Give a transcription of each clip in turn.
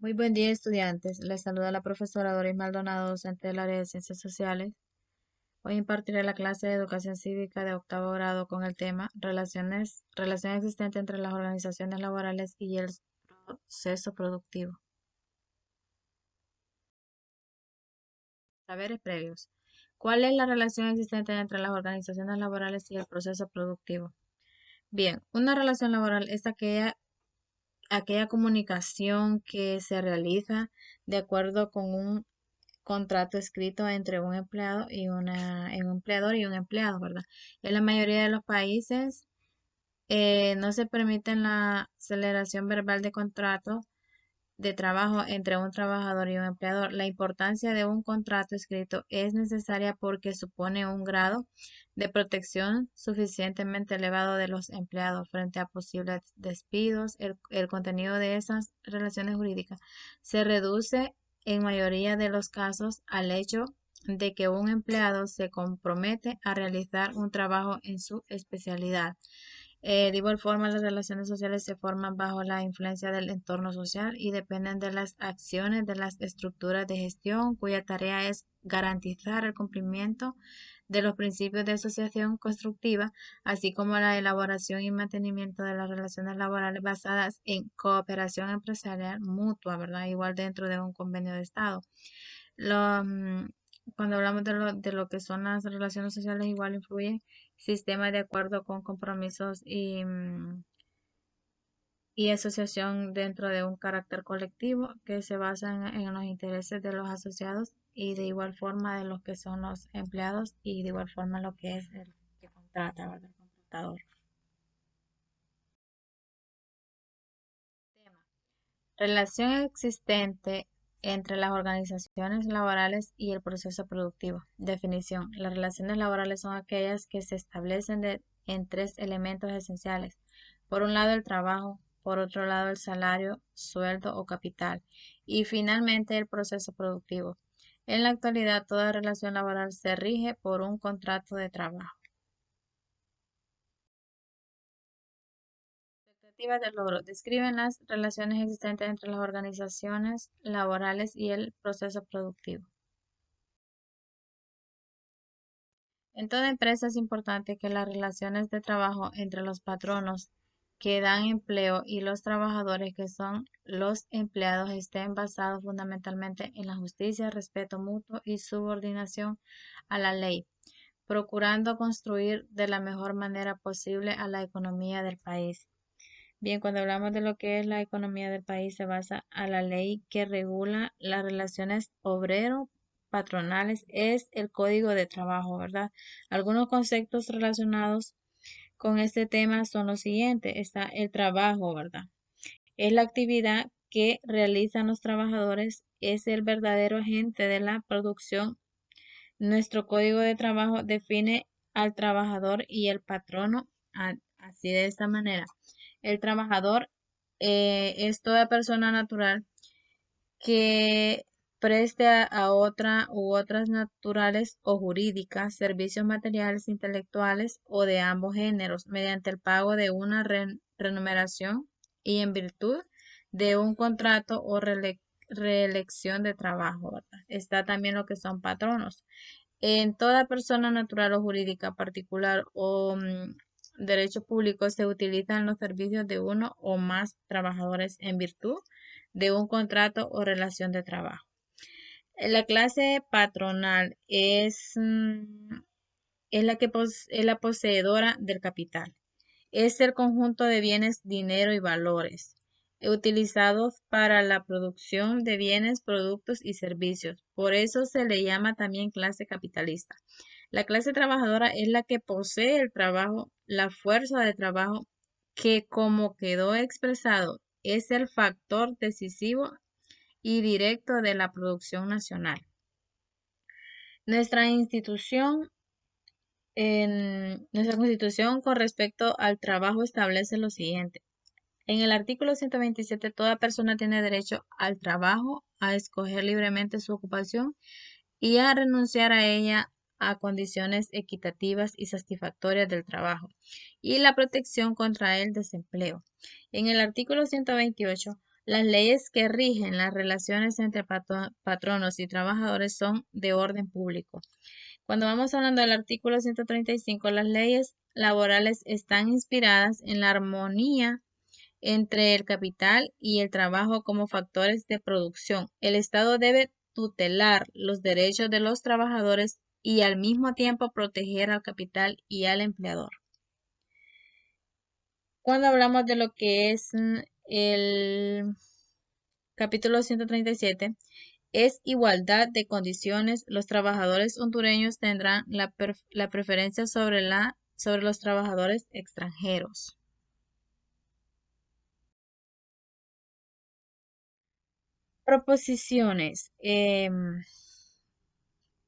Muy buen día, estudiantes. Les saluda la profesora Doris Maldonado, docente del área de Ciencias Sociales. Hoy impartiré la clase de Educación Cívica de octavo grado con el tema relación existente entre las organizaciones laborales y el proceso productivo. Saberes previos. ¿Cuál es la relación existente entre las organizaciones laborales y el proceso productivo? Bien, una relación laboral es aquella comunicación que se realiza de acuerdo con un contrato escrito entre un empleado y un empleador y un empleado, ¿verdad? En la mayoría de los países no se permite la celebración verbal de contrato de trabajo entre un trabajador y un empleador. La importancia de un contrato escrito es necesaria porque supone un grado de protección suficientemente elevado de los empleados frente a posibles despidos. El contenido de esas relaciones jurídicas se reduce en mayoría de los casos al hecho de que un empleado se compromete a realizar un trabajo en su especialidad. De igual forma, las relaciones sociales se forman bajo la influencia del entorno social y dependen de las acciones de las estructuras de gestión, cuya tarea es garantizar el cumplimiento de los principios de asociación constructiva, así como la elaboración y mantenimiento de las relaciones laborales basadas en cooperación empresarial mutua, ¿verdad? Igual dentro de un convenio de Estado. Lo, mm, Cuando hablamos de lo que son las relaciones sociales, igual influyen sistemas de acuerdo con compromisos y asociación dentro de un carácter colectivo que se basan en los intereses de los asociados y de igual forma de los que son los empleados y de igual forma lo que es el que contrata, ¿verdad? El contratador. Tema. Relación existente entre las organizaciones laborales y el proceso productivo. Definición. Las relaciones laborales son aquellas que se establecen en tres elementos esenciales. Por un lado, el trabajo, por otro lado, el salario, sueldo o capital, y finalmente el proceso productivo. En la actualidad, toda relación laboral se rige por un contrato de trabajo. Expectativas de logro. Describen las relaciones existentes entre las organizaciones laborales y el proceso productivo. En toda empresa es importante que las relaciones de trabajo entre los patronos que dan empleo y los trabajadores que son los empleados estén basados fundamentalmente en la justicia, respeto mutuo y subordinación a la ley, procurando construir de la mejor manera posible a la economía del país. Bien, cuando hablamos de lo que es la economía del país, se basa a la ley que regula las relaciones obrero-patronales, es el Código de Trabajo, ¿verdad? Algunos conceptos relacionados con este tema son los siguientes. Está el trabajo, ¿verdad? Es la actividad que realizan los trabajadores, es el verdadero agente de la producción. Nuestro Código de Trabajo define al trabajador y el patrono así de esta manera. El trabajador es toda persona natural que preste a otra u otras naturales o jurídicas servicios materiales, intelectuales o de ambos géneros mediante el pago de una remuneración y en virtud de un contrato o reelección de trabajo, ¿verdad? Está también lo que son patronos. En toda persona natural o jurídica particular o derecho público se utilizan los servicios de uno o más trabajadores en virtud de un contrato o relación de trabajo. La clase patronal es es la poseedora del capital. Es el conjunto de bienes, dinero y valores utilizados para la producción de bienes, productos y servicios. Por eso se le llama también clase capitalista. La clase trabajadora es la que posee el trabajo, la fuerza de trabajo, que como quedó expresado, es el factor decisivo y directo de la producción nacional. Nuestra institución nuestra Constitución con respecto al trabajo establece lo siguiente. En el artículo 127, toda persona tiene derecho al trabajo, a escoger libremente su ocupación y a renunciar a ella a condiciones equitativas y satisfactorias del trabajo y la protección contra el desempleo. En el artículo 128, Las leyes que rigen las relaciones entre patronos y trabajadores son de orden público. Cuando vamos hablando del artículo 135, las leyes laborales están inspiradas en la armonía entre el capital y el trabajo como factores de producción. El Estado debe tutelar los derechos de los trabajadores y al mismo tiempo proteger al capital y al empleador. Cuando hablamos de lo que es el capítulo 137, es igualdad de condiciones. Los trabajadores hondureños tendrán la preferencia sobre los trabajadores extranjeros. Proposiciones.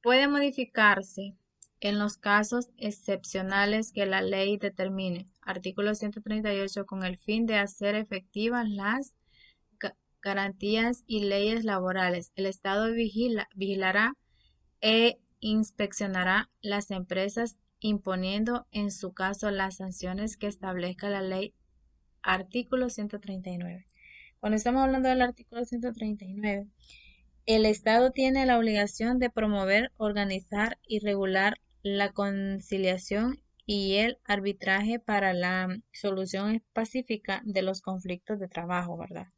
Puede modificarse en los casos excepcionales que la ley determine. Artículo 138. Con el fin de hacer efectivas las garantías y leyes laborales, el Estado vigilará e inspeccionará las empresas imponiendo en su caso las sanciones que establezca la ley. Artículo 139. Cuando estamos hablando del artículo 139, el Estado tiene la obligación de promover, organizar y regular la conciliación y el arbitraje para la solución pacífica de los conflictos de trabajo, ¿verdad?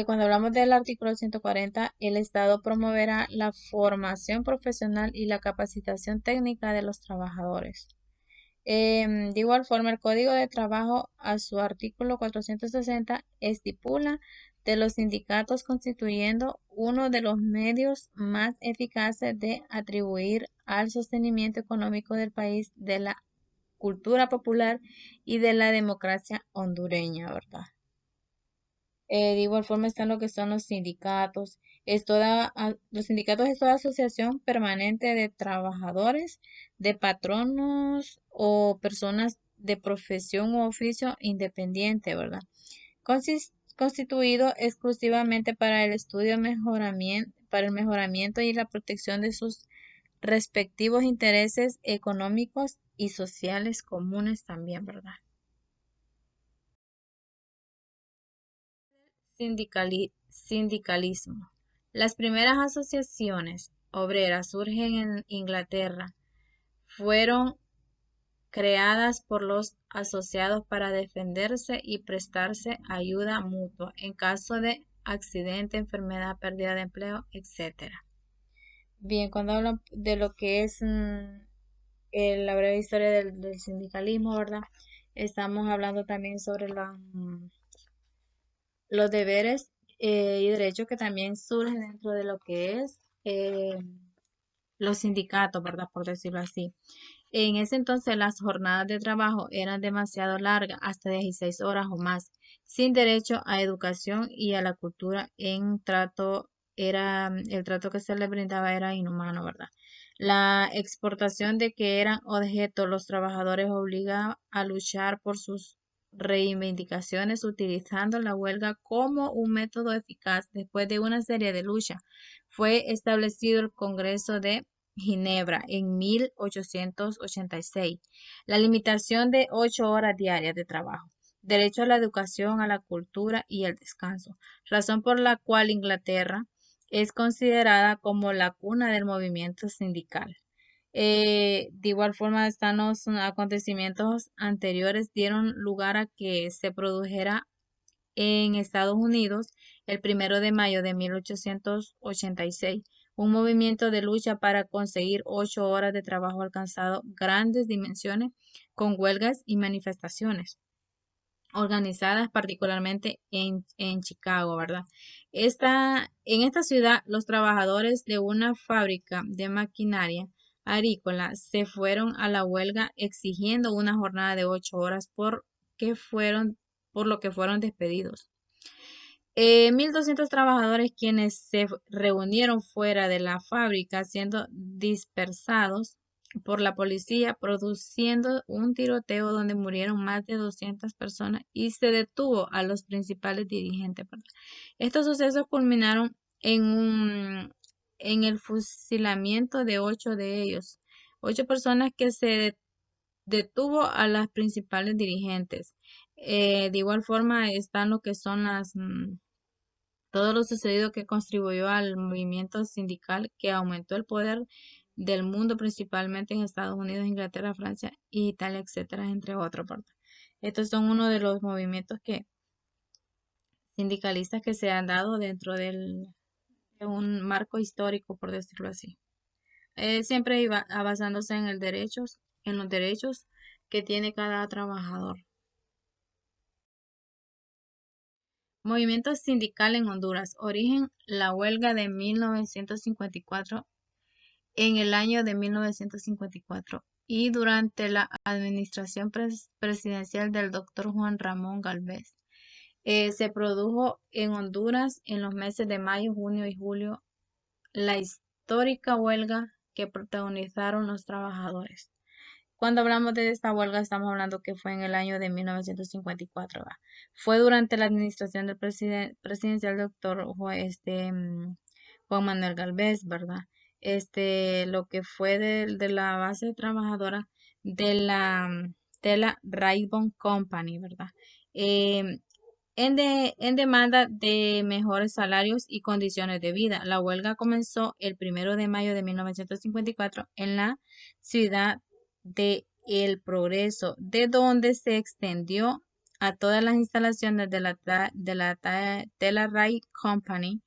Cuando hablamos del artículo 140, el Estado promoverá la formación profesional y la capacitación técnica de los trabajadores. De igual forma, el Código de Trabajo, a su artículo 460, estipula de los sindicatos constituyendo uno de los medios más eficaces de atribuir al sostenimiento económico del país, de la cultura popular y de la democracia hondureña, ¿verdad? De igual forma están lo que son los sindicatos. Los sindicatos es toda asociación permanente de trabajadores, de patronos o personas de profesión u oficio independiente, ¿verdad? Constituido exclusivamente para el estudio, para el mejoramiento y la protección de sus respectivos intereses económicos y sociales comunes también, ¿verdad? Sindicalismo. Las primeras asociaciones obreras surgen en Inglaterra. Fueron creadas por los asociados para defenderse y prestarse ayuda mutua en caso de accidente, enfermedad, pérdida de empleo, etc. Bien, cuando hablan de lo que es la breve historia del sindicalismo, ¿verdad? Estamos hablando también sobre los deberes y derechos que también surgen dentro de lo que es los sindicatos, ¿verdad? Por decirlo así. En ese entonces las jornadas de trabajo eran demasiado largas, hasta 16 horas o más, sin derecho a educación y a la cultura. El trato que se les brindaba era inhumano, ¿verdad? La exportación de que eran objeto los trabajadores obliga a luchar por sus reivindicaciones utilizando la huelga como un método eficaz. Después de una serie de luchas, fue establecido el Congreso de Ginebra en 1886. La limitación de 8 horas diarias de trabajo. Derecho a la educación, a la cultura y al descanso. Razón por la cual Inglaterra es considerada como la cuna del movimiento sindical. De igual forma, están los acontecimientos anteriores dieron lugar a que se produjera en Estados Unidos el 1 de mayo de 1886, un movimiento de lucha para conseguir 8 horas de trabajo alcanzado grandes dimensiones con huelgas y manifestaciones organizadas particularmente en Chicago, ¿verdad? En esta ciudad, los trabajadores de una fábrica de maquinaria agrícola se fueron a la huelga exigiendo una jornada de 8 horas por lo que fueron despedidos. 1.200 trabajadores quienes se reunieron fuera de la fábrica siendo dispersados por la policía, produciendo un tiroteo donde murieron más de 200 personas y se detuvo a los principales dirigentes, ¿verdad? Estos sucesos culminaron en el fusilamiento de 8 de ellos, 8 personas que se detuvo a las principales dirigentes. De igual forma están lo que son todo lo sucedido que contribuyó al movimiento sindical que aumentó el poder del mundo, principalmente en Estados Unidos, Inglaterra, Francia, Italia, etcétera, entre otros, ¿verdad? Estos son uno de los movimientos sindicalistas que se han dado dentro de un marco histórico, por decirlo así. Siempre iba basándose en los derechos que tiene cada trabajador. Movimiento sindical en Honduras. Origen: la huelga de 1954 en el año de 1954 y durante la administración presidencial del doctor Juan Ramón Galvez. Se produjo en Honduras en los meses de mayo, junio y julio la histórica huelga que protagonizaron los trabajadores. Cuando hablamos de esta huelga, estamos hablando que fue en el año de 1954, ¿va? Fue durante la administración del presidencial doctor Juan Manuel Galvez, ¿verdad? Lo que fue de la base trabajadora de la Railroad Company, ¿verdad? Em, en demanda de mejores salarios y condiciones de vida. La huelga comenzó el 1 de mayo de 1954 en la ciudad de El Progreso, de donde se extendió a todas las instalaciones de la Rail Company.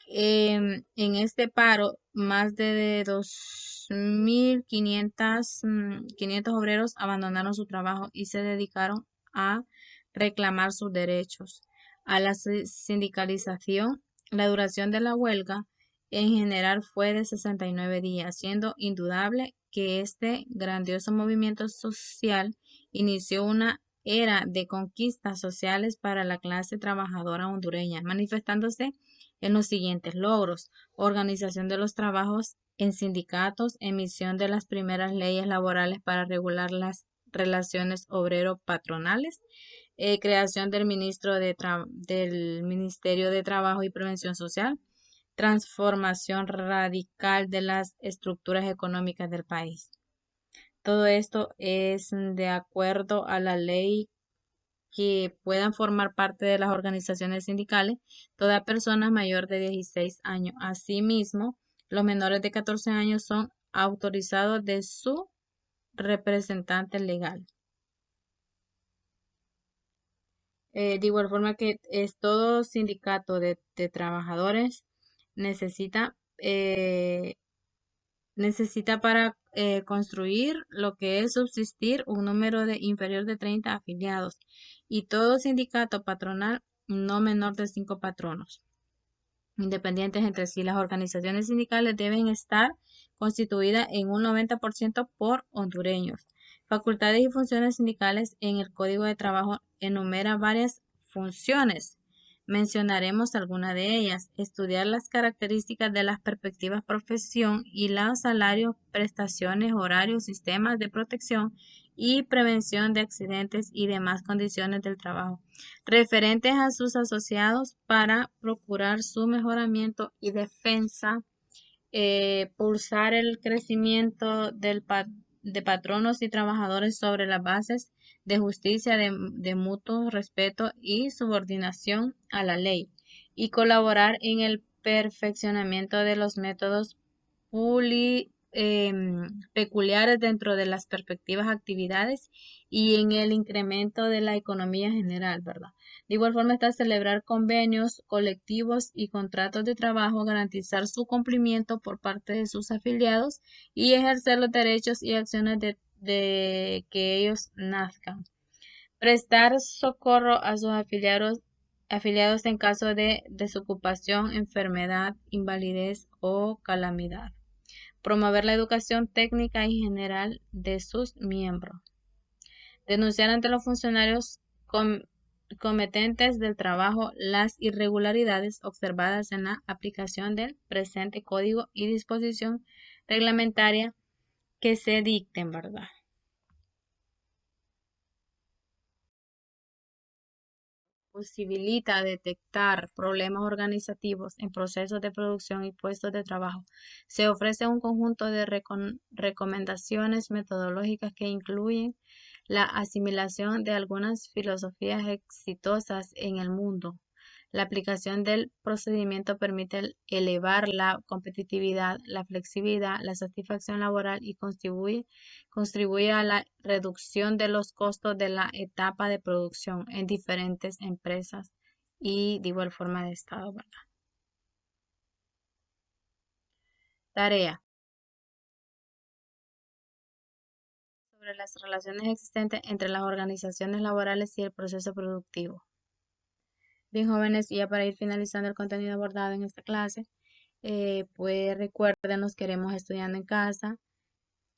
En este paro, más de 2.500 obreros abandonaron su trabajo y se dedicaron a reclamar sus derechos. A la sindicalización, la duración de la huelga en general fue de 69 días, siendo indudable que este grandioso movimiento social inició una era de conquistas sociales para la clase trabajadora hondureña, manifestándose en los siguientes logros: organización de los trabajos en sindicatos, emisión de las primeras leyes laborales para regular las relaciones obrero-patronales, creación del del Ministerio de Trabajo y Prevención Social, transformación radical de las estructuras económicas del país. Todo esto es de acuerdo a la ley que puedan formar parte de las organizaciones sindicales toda persona mayor de 16 años. Asimismo, los menores de 14 años son autorizados de su representante legal. De igual forma que es todo sindicato de trabajadores necesita, necesita para construir lo que es subsistir un número inferior de 30 afiliados y todo sindicato patronal no menor de 5 patronos independientes entre sí. Las organizaciones sindicales deben estar constituidas en un 90% por hondureños. Facultades y funciones sindicales: en el Código de Trabajo enumera varias funciones. Mencionaremos algunas de ellas: estudiar las características de las perspectivas profesión y los salarios, prestaciones, horarios, sistemas de protección y prevención de accidentes y demás condiciones del trabajo referentes a sus asociados para procurar su mejoramiento y defensa, pulsar el crecimiento de patronos y trabajadores sobre las bases de justicia, de mutuo respeto y subordinación a la ley, y colaborar en el perfeccionamiento de los métodos peculiares dentro de las perspectivas actividades y en el incremento de la economía general, ¿verdad? De igual forma está celebrar convenios colectivos y contratos de trabajo, garantizar su cumplimiento por parte de sus afiliados y ejercer los derechos y acciones de que ellos nazcan. Prestar socorro a sus afiliados en caso de desocupación, enfermedad, invalidez o calamidad. Promover la educación técnica y general de sus miembros. Denunciar ante los funcionarios competentes del trabajo las irregularidades observadas en la aplicación del presente código y disposición reglamentaria que se dicten, ¿verdad? Posibilita detectar problemas organizativos en procesos de producción y puestos de trabajo. Se ofrece un conjunto de recomendaciones metodológicas que incluyen la asimilación de algunas filosofías exitosas en el mundo. La aplicación del procedimiento permite elevar la competitividad, la flexibilidad, la satisfacción laboral y contribuye a la reducción de los costos de la etapa de producción en diferentes empresas y de igual forma de Estado, ¿verdad? Tarea. Sobre las relaciones existentes entre las organizaciones laborales y el proceso productivo. Bien, jóvenes, y ya para ir finalizando el contenido abordado en esta clase, pues recuerden, nos queremos estudiando en casa.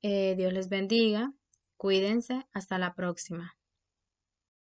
Dios les bendiga. Cuídense. Hasta la próxima.